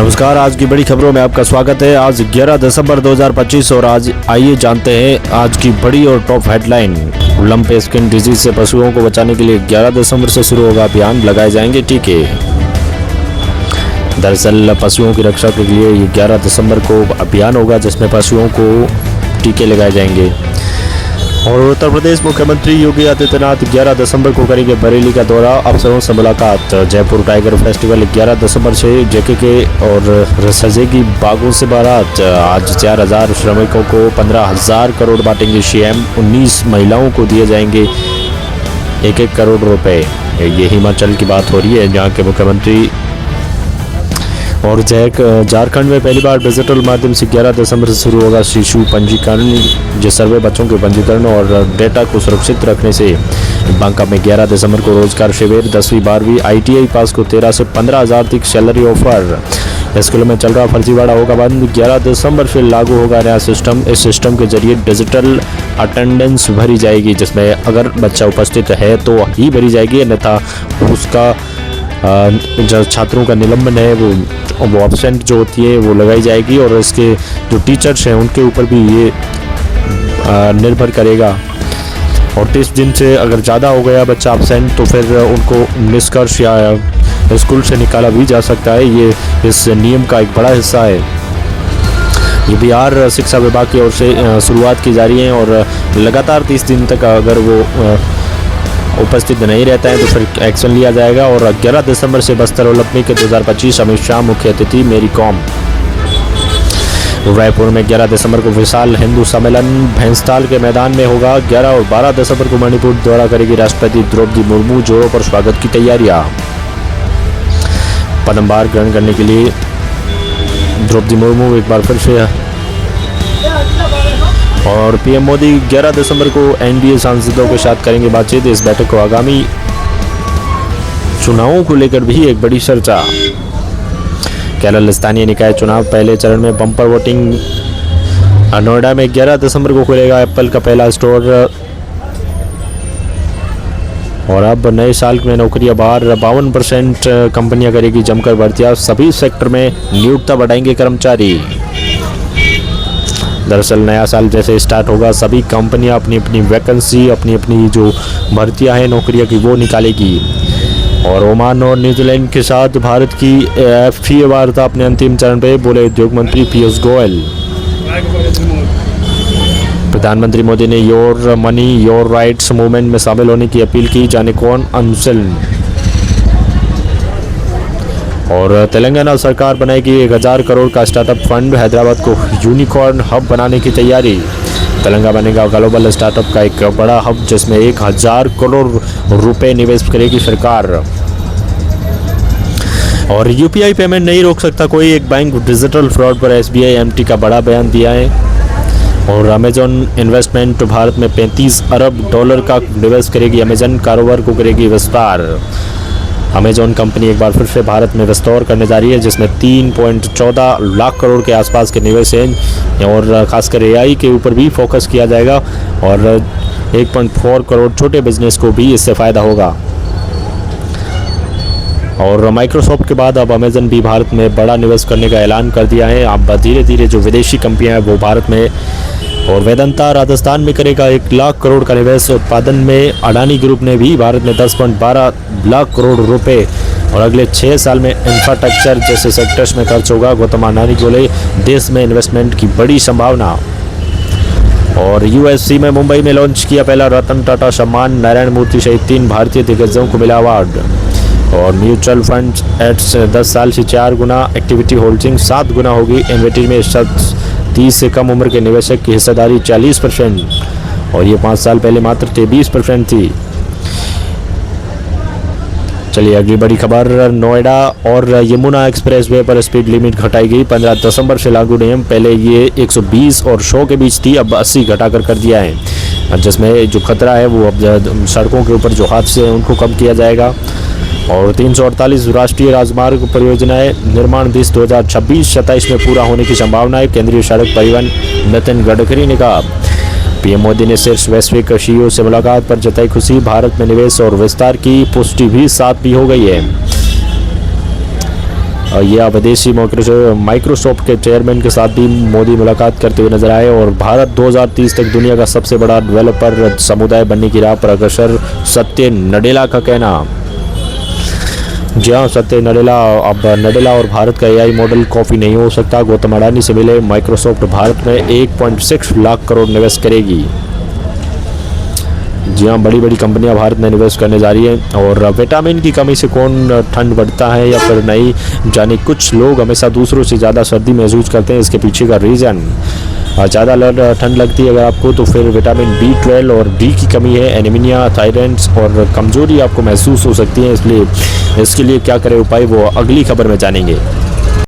नमस्कार, आज की बड़ी खबरों में आपका स्वागत है। आज 11 दिसंबर 2025 और आज आइए जानते हैं आज की बड़ी और top headline. Lump skin disease से पशुओं को बचाने के लिए 11 दिसंबर से शुरू होगा अभियान, लगाए जाएंगे टीके। दरअसल पशुओं की रक्षा के लिए ये 11 दिसंबर को अभियान होगा जिसमें पशुओं को टीके लगाए जाएंगे। और उत्तर प्रदेश मुख्यमंत्री योगी आदित्यनाथ 11 दिसंबर को करेंगे बरेली का दौरा, अफसरों से मुलाकात। जयपुर टाइगर फेस्टिवल 11 दिसंबर से जेकेके और सजेगी बागों से बारात। आज 4000 श्रमिकों को 15,000 करोड़ बांटेंगे सीएम। 19 महिलाओं को दिए जाएंगे 1-1 करोड़ रुपए। ये हिमाचल की बात हो रही है जहाँ के मुख्यमंत्री। और झारखंड में पहली बार डिजिटल माध्यम से 11 दिसंबर से शुरू होगा शिशु पंजीकरण। जो सर्वे बच्चों के पंजीकरण और डेटा को सुरक्षित रखने से बांका में 11 दिसंबर को रोजगार शिविर। 10वीं 12वीं ITI पास को 13 से 15,000 तक सैलरी ऑफर। स्कूलों में चल रहा फर्जीवाड़ा होगा बंद। 11 दिसंबर से लागू होगा नया सिस्टम। इस सिस्टम के जरिए डिजिटल अटेंडेंस भरी जाएगी, जिसमें अगर बच्चा उपस्थित है तो ही भरी जाएगी, अन्यथा उसका जो छात्रों का निलंबन है वो एब्सेंट जो होती है वो लगाई जाएगी। और इसके जो टीचर्स हैं उनके ऊपर भी ये निर्भर करेगा। और 30 दिन से अगर ज़्यादा हो गया बच्चा एब्सेंट तो फिर उनको निष्कर्ष या स्कूल से निकाला भी जा सकता है। ये इस नियम का एक बड़ा हिस्सा है। ये बिहार शिक्षा विभाग की ओर से शुरुआत की जा रही है और लगातार 30 दिन तक अगर वो उपस्थित नहीं रहता है तो फिर एक्शन लिया जाएगा। और 11 दिसंबर से बस्तर ओलंपिक 2025 अमित शाह मुख्य अतिथि, मेरी कॉम। रायपुर में 11 दिसंबर को विशाल हिंदू सम्मेलन भैंसताल के मैदान में होगा। 11 और 12 दिसंबर को मणिपुर दौरा करेगी राष्ट्रपति द्रौपदी मुर्मू। जोरों पर स्वागत की तैयारियां। पदभार ग्रहण करने के लिए द्रौपदी मुर्मू एक बार फिर से। और पीएम मोदी 11 दिसंबर को एनडीए सांसदों के साथ करेंगे बातचीत। इस बैठक को आगामी चुनावों को लेकर भी एक बड़ी चर्चा। केरल स्थानीय निकाय चुनाव पहले चरण में बम्पर वोटिंग। नोएडा में 11 दिसंबर को खुलेगा एप्पल का पहला स्टोर। और अब नए साल में नौकरियां बाहर। 52% कंपनियां करेगी जमकर भर्तियां। सभी सेक्टर में नियोक्ता बढ़ाएंगे कर्मचारी। दरअसल नया साल जैसे स्टार्ट होगा सभी कंपनियां अपनी अपनी वैकेंसी, अपनी अपनी जो भर्तियां हैं नौकरियों की वो निकालेगी। और ओमान और न्यूजीलैंड के साथ भारत की FTA वार्ता अपने अंतिम चरण पे, बोले उद्योग मंत्री पीयूष गोयल। प्रधानमंत्री मोदी ने your money your rights movement में शामिल होने की अपील की, जाने कौन अंशुल। और तेलंगाना सरकार बनाएगी 1000 करोड़ का स्टार्टअप फंड। हैदराबाद को यूनिकॉर्न हब बनाने की तैयारी। तेलंगाना बनेगा ग्लोबल स्टार्टअप का एक बड़ा हब जिसमें 1000 करोड़ रुपए निवेश करेगी सरकार। और UPI पेमेंट नहीं रोक सकता कोई, एक बैंक डिजिटल फ्रॉड पर SBI MT का बड़ा बयान दिया है। और अमेजॉन इन्वेस्टमेंट भारत में $35 अरब का निवेश करेगी। अमेजॉन कारोबार को करेगी विस्तार। अमेजॉन कंपनी एक बार फिर से भारत में विस्तार करने जा रही है जिसमें 3.14 लाख करोड़ के आसपास के निवेश हैं। और खासकर AI के ऊपर भी फोकस किया जाएगा। और 1.4 करोड़ छोटे बिजनेस को भी इससे फ़ायदा होगा। और माइक्रोसॉफ्ट के बाद अब अमेजन भी भारत में बड़ा निवेश करने का ऐलान कर दिया है। अब धीरे धीरे जो विदेशी कंपनियां हैं वो भारत में। और वेदांता राजस्थान में करेगा 1 लाख करोड़ का निवेश। उत्पादन में अडानी ग्रुप ने भी भारत में 10.12 लाख करोड़ रुपए और अगले 6 साल में इंफ्रास्ट्रक्चर जैसे सेक्टर्स में खर्च होगा। गौतम अडानी बोले देश में इन्वेस्टमेंट की बड़ी संभावना। और UFC में मुंबई में लॉन्च किया पहला रतन टाटा सम्मान। नारायण मूर्ति सहित 3 भारतीय दिग्गजों को मिला अवार्ड। और म्यूचुअल फंड एड्स 10 साल से 4 गुना, एक्टिविटी होल्डिंग 7 गुना होगी। इन्वेंटरी में 30 से कम उम्र के निवेशक की हिस्सेदारी 40% और ये 5 साल पहले मात्र 23% थी। चलिए अगली बड़ी खबर। नोएडा और यमुना एक्सप्रेसवे पर स्पीड लिमिट घटाई गई। 15 दिसंबर से लागू नियम। पहले ये 120 और 100 के बीच थी, अब 80 घटाकर कर दिया है। जिसमें जो खतरा है वो अब सड़कों के ऊपर जो हादसे हैं उनको कम किया जाएगा। और 348 राष्ट्रीय राजमार्ग परियोजनाएं निर्माण दिवस 2026-27 में पूरा होने की संभावना है। केंद्रीय सड़क परिवहन नितिन गडकरी ने कहा। पीएम मोदी ने शीर्ष वैश्विक CEO से मुलाकात पर जताई खुशी। भारत में निवेश और विस्तार की पुष्टि भी साथ भी हो गई है। यह विदेशी माइक्रोसॉफ्ट के चेयरमैन के साथ भी मोदी मुलाकात करते हुए नजर आए। और भारत 2030 तक दुनिया का सबसे बड़ा डेवलपर समुदाय बनने की राह पर अग्रसर, सत्य नडेला का कहना। जी हाँ, सत्य नडेला। अब नडेला और भारत का एआई मॉडल कॉपी नहीं हो सकता। गौतम अडानी से मिले माइक्रोसॉफ्ट भारत में 1.6 लाख करोड़ निवेश करेगी। जी हाँ, बड़ी बड़ी कंपनियां भारत में निवेश करने जा रही हैं। और विटामिन की कमी से कौन ठंड बढ़ता है या फिर नहीं, जाने कुछ लोग हमेशा दूसरों से ज़्यादा सर्दी महसूस करते हैं। इसके पीछे का रीज़न, ज़्यादा ठंड लगती है अगर आपको तो फिर विटामिन B12 और डी की कमी है, एनीमिया, थायराइड और कमज़ोरी आपको महसूस हो सकती है। इसलिए इसके लिए क्या करें उपाय, वो अगली खबर में जानेंगे।